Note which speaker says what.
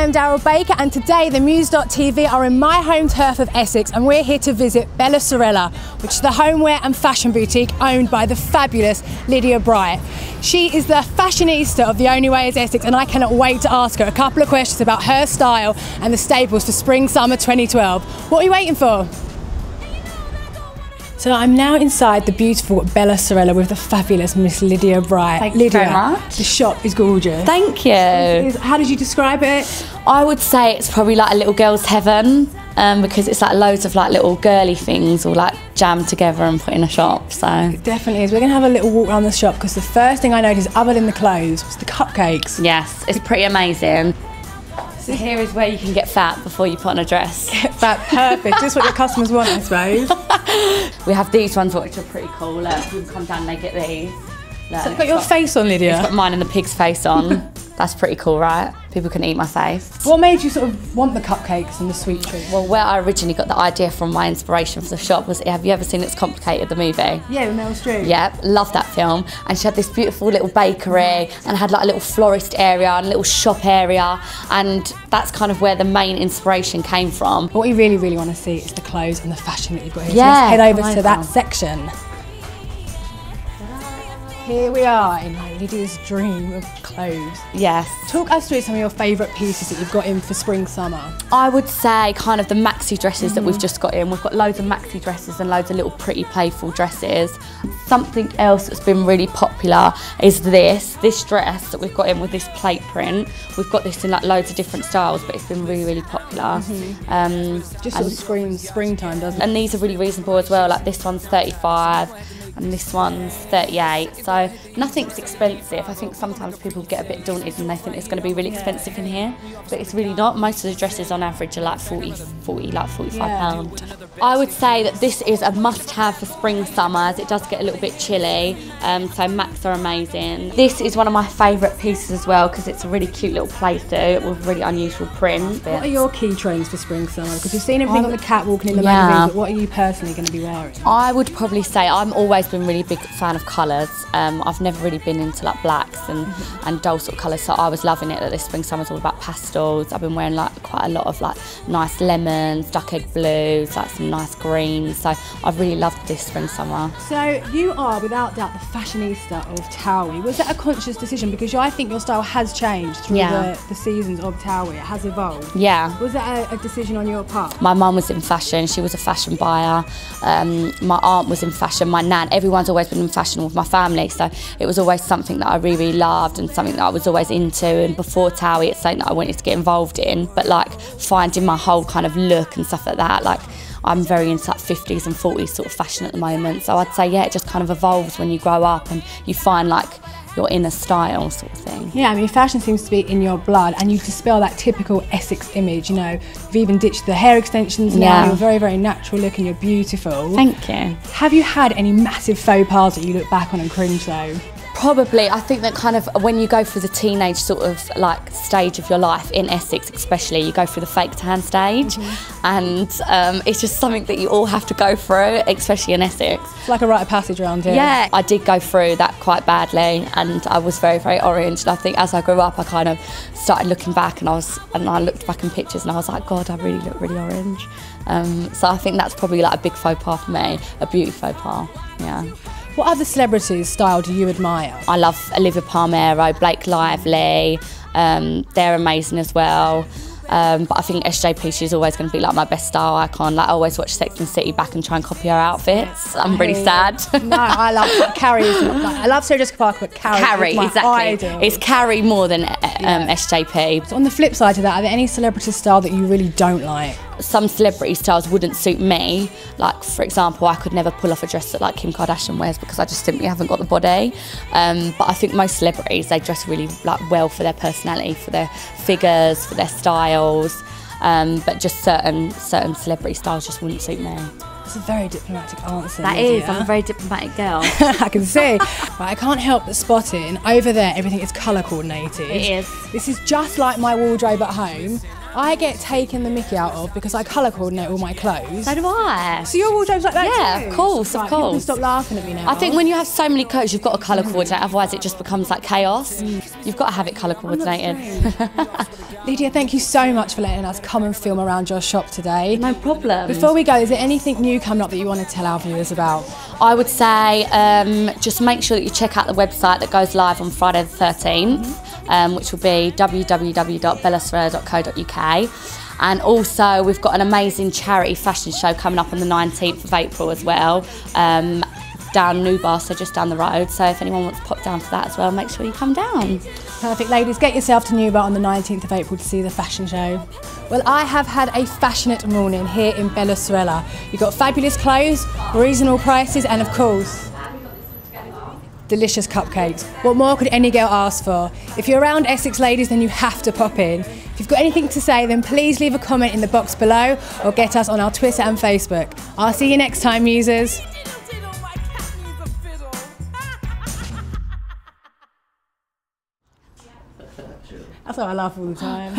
Speaker 1: I am Darryl Baker, and today the Muse TV are in my home turf of Essex, and we're here to visit Bella Sorella, which is the homeware and fashion boutique owned by the fabulous Lydia Bright. She is the fashionista of The Only Way is Essex, and I cannot wait to ask her a couple of questions about her style and the staples for spring-summer 2012. What are you waiting for? So I'm now inside the beautiful Bella Sorella with the fabulous Miss Lydia Bright.
Speaker 2: Thank
Speaker 1: Lydia,
Speaker 2: you very much.
Speaker 1: The shop is gorgeous.
Speaker 2: Thank you.
Speaker 1: How did you describe it?
Speaker 2: I would say it's probably like a little girl's heaven because it's like loads of like little girly things all like jammed together and put in a shop. So
Speaker 1: It definitely is. We're going to have a little walk around the shop because the first thing I noticed other than the clothes was the cupcakes.
Speaker 2: yes, it's pretty amazing. So here is where you can get fat before you put on a dress.
Speaker 1: That's perfect. Just what your customers want, I suppose.
Speaker 2: We have these ones which are pretty cool. Look, you can come down and they get these. Look,
Speaker 1: So it's got your face on, Lydia.
Speaker 2: It's got mine and the pig's face on. That's pretty cool, right? People can eat my face.
Speaker 1: What made you sort of want the cupcakes and the sweet treats?
Speaker 2: Well, where I originally got the idea from, my inspiration for the shop was, have you ever seen It's Complicated, the movie?
Speaker 1: Yeah, with Meryl Streep.
Speaker 2: Yeah, love that film. And she had this beautiful little bakery and had like a little florist area and a little shop area. And that's kind of where the main inspiration came from.
Speaker 1: What we really, really want to see is the clothes and the fashion that you've got here.
Speaker 2: Yeah,
Speaker 1: so let's head over
Speaker 2: come
Speaker 1: to that
Speaker 2: over.
Speaker 1: section. Here we are in Lydia's dream of clothes.
Speaker 2: Yes.
Speaker 1: Talk us through some of your favourite pieces that you've got in for spring, summer.
Speaker 2: I would say kind of the maxi dresses that we've just got in. We've got loads of maxi dresses and loads of little pretty playful dresses. Something else that's been really popular is this dress that we've got in with this plate print. We've got this in like loads of different styles, but it's been really, really popular.
Speaker 1: Just sort of screams springtime, doesn't it?
Speaker 2: And these are really reasonable as well. Like this one's 35 and this one's 38. So nothing's expensive. I think sometimes people get a bit daunted and they think it's going to be really expensive in here, but it's really not. Most of the dresses on average are like 45 pounds. I would say that this is a must-have for spring, summer, as it does get a little bit chilly. So Macs are amazing. This is one of my favourite pieces as well because it's a really cute little playsuit with really unusual print.
Speaker 1: What are your key trends for spring, summer? Because you've seen everything on the catwalk and in the magazines, but what are you personally going to be wearing?
Speaker 2: I would probably say I'm always been really big fan of colours. I've never really been into like blacks and dull sort of colours, so I was loving it that this spring summer's all about pastels. I've been wearing like quite a lot of like nice lemons, duck egg blues, like some nice greens, so I've really loved this spring summer.
Speaker 1: So you are without doubt the fashionista of TOWIE. Was that a conscious decision? Because I think your style has changed through the seasons of TOWIE. It has evolved.
Speaker 2: Yeah.
Speaker 1: Was that a decision on your part?
Speaker 2: My mum was in fashion, she was a fashion buyer. My aunt was in fashion, my nan, everyone's always been in fashion with my family, so it was always something that I really, really loved and something that I was always into. And before TOWIE, it's something that I wanted to get involved in, but like finding my whole kind of look and stuff like that, like I'm very into like 50s and 40s sort of fashion at the moment, so I'd say yeah, it just kind of evolves when you grow up and you find like your inner style sort of thing.
Speaker 1: Yeah, I mean fashion seems to be in your blood and you dispel that typical Essex image, you know. You've even ditched the hair extensions now, you're very, very natural looking, you're beautiful.
Speaker 2: Thank you.
Speaker 1: Have you had any massive faux pas that you look back on and cringe though?
Speaker 2: Probably. I think that kind of when you go through the teenage sort of like stage of your life in Essex especially, you go through the fake tan stage and it's just something that you all have to go through, especially in Essex.
Speaker 1: It's like a rite of passage around here.
Speaker 2: Yeah, I did go through that quite badly and I was very, very orange, and I think as I grew up I kind of started looking back and I looked back in pictures and I was like, God, I really look really orange. So I think that's probably like a big faux pas for me, a beauty faux pas, yeah.
Speaker 1: What other celebrities' style do you admire?
Speaker 2: I love Olivia Palmero, Blake Lively, they're amazing as well. But I think SJP, she's always going to be like my best style icon. Like I always watch Sex and the City back and try and copy her outfits. I'm really sad.
Speaker 1: No, I love Carrie. I love Sarah Jessica Parker, but Carrie is my
Speaker 2: exactly.
Speaker 1: idol.
Speaker 2: It's Carrie more than SJP.
Speaker 1: So on the flip side of that, are there any celebrity style that you really don't like?
Speaker 2: Some celebrity styles wouldn't suit me. Like for example, I could never pull off a dress that like Kim Kardashian wears because I just simply haven't got the body. But I think most celebrities, they dress really like well for their personality, for their figures, for their styles. But just certain celebrity styles just wouldn't suit me.
Speaker 1: That's a very diplomatic answer.
Speaker 2: That
Speaker 1: Lydia.
Speaker 2: is, I'm a very diplomatic girl.
Speaker 1: I can see. Right, I can't help but spotting over there everything is colour coordinated.
Speaker 2: It is.
Speaker 1: This is just like my wardrobe at home. I get taken the mickey out of because I colour coordinate all my clothes.
Speaker 2: So do I.
Speaker 1: So your wardrobe's like that
Speaker 2: yeah,
Speaker 1: too?
Speaker 2: of course,
Speaker 1: Right,
Speaker 2: of
Speaker 1: people can
Speaker 2: course.
Speaker 1: stop laughing at me now.
Speaker 2: I think when you have so many clothes, you've got to colour coordinate, otherwise it just becomes like chaos. You've got to have it colour coordinated.
Speaker 1: Lydia, thank you so much for letting us come and film around your shop today.
Speaker 2: No problem.
Speaker 1: Before we go, is there anything new coming up that you want to tell our viewers about?
Speaker 2: I would say just make sure that you check out the website that goes live on Friday the 13th, which will be www.bellasorella.co.uk. And also we've got an amazing charity fashion show coming up on the 19th of April as well, down New Bar, so just down the road. So if anyone wants to pop down for that as well, make sure you come down.
Speaker 1: Perfect, ladies. Get yourself to New Bar on the 19th of April to see the fashion show. Well, I have had a fashionate morning here in Bella Sorella. You've got fabulous clothes, reasonable prices, and of course, delicious cupcakes. What more could any girl ask for? If you're around Essex, ladies, then you have to pop in. If you've got anything to say, then please leave a comment in the box below or get us on our Twitter and Facebook. I'll see you next time, Muses. That's how I laugh all the time.